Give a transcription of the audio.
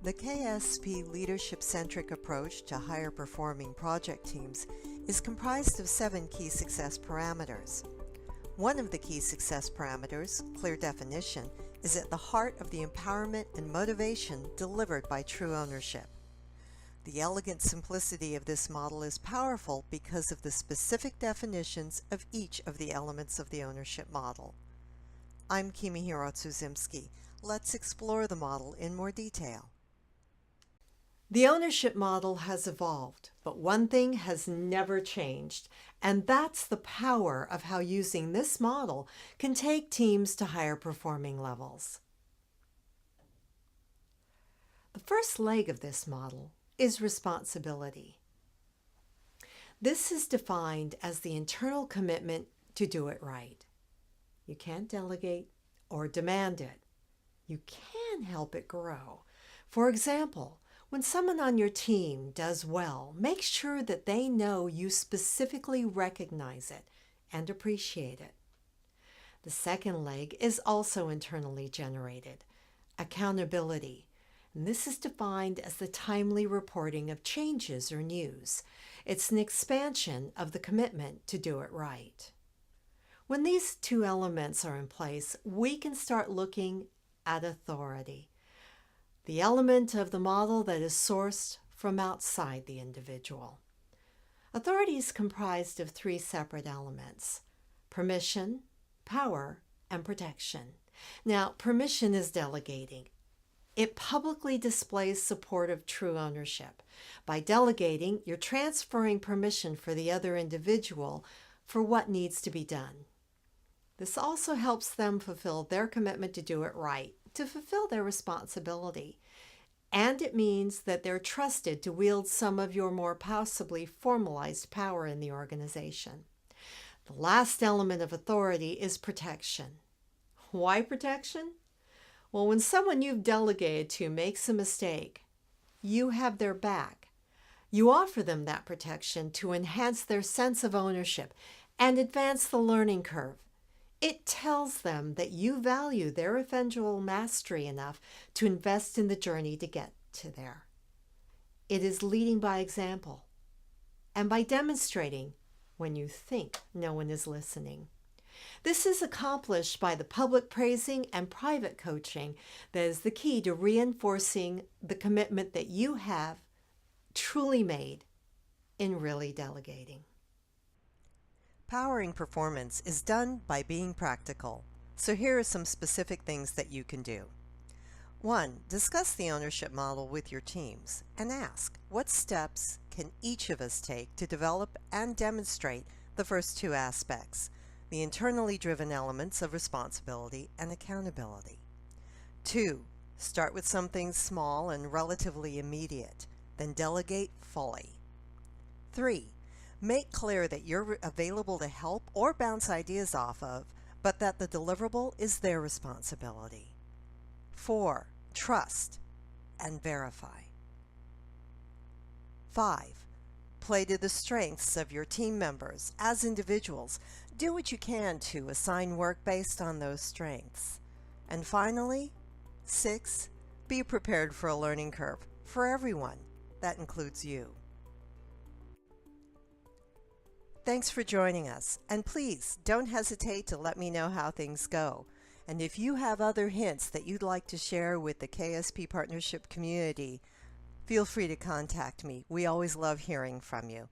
The KSP leadership-centric approach to higher-performing project teams is comprised of 7 key success parameters. One of the key success parameters, clear definition, is at the heart of the empowerment and motivation delivered by true ownership. The elegant simplicity of this model is powerful because of the specific definitions of each of the elements of the ownership model. I'm Kimihiro Tsuzimski. Let's explore the model in more detail. The ownership model has evolved, but one thing has never changed, and that's the power of how using this model can take teams to higher performing levels. The first leg of this model is responsibility. This is defined as the internal commitment to do it right. You can't delegate or demand it. You can help it grow. For example, when someone on your team does well, make sure that they know you specifically recognize it and appreciate it. The second leg is also internally generated, accountability. And this is defined as the timely reporting of changes or news. It's an expansion of the commitment to do it right. When these two elements are in place, we can start looking at authority, the element of the model that is sourced from outside the individual. Authority is comprised of 3 separate elements: permission, power, and protection. Now, permission is delegating. It publicly displays support of true ownership. By delegating, you're transferring permission for the other individual for what needs to be done. This also helps them fulfill their commitment to do it right, to fulfill their responsibility. And it means that they're trusted to wield some of your more possibly formalized power in the organization. The last element of authority is protection. Why protection? Well, when someone you've delegated to makes a mistake, you have their back. You offer them that protection to enhance their sense of ownership and advance the learning curve. It tells them that you value their eventual mastery enough to invest in the journey to get to there. It is leading by example and by demonstrating when you think no one is listening. This is accomplished by the public praising and private coaching that is the key to reinforcing the commitment that you have truly made in really delegating. Powering performance is done by being practical. So here are some specific things that you can do. 1. Discuss the ownership model with your teams and ask, what steps can each of us take to develop and demonstrate the first 2 aspects, the internally driven elements of responsibility and accountability. 2. Start with something small and relatively immediate, then delegate fully. 3. Make clear that you're available to help or bounce ideas off of, but that the deliverable is their responsibility. 4. Trust and verify. 5. Play to the strengths of your team members. As individuals, do what you can to assign work based on those strengths. And finally, 6. Be prepared for a learning curve for everyone. That includes you. Thanks for joining us, and please don't hesitate to let me know how things go. And if you have other hints that you'd like to share with the KSP Partnership community, feel free to contact me. We always love hearing from you.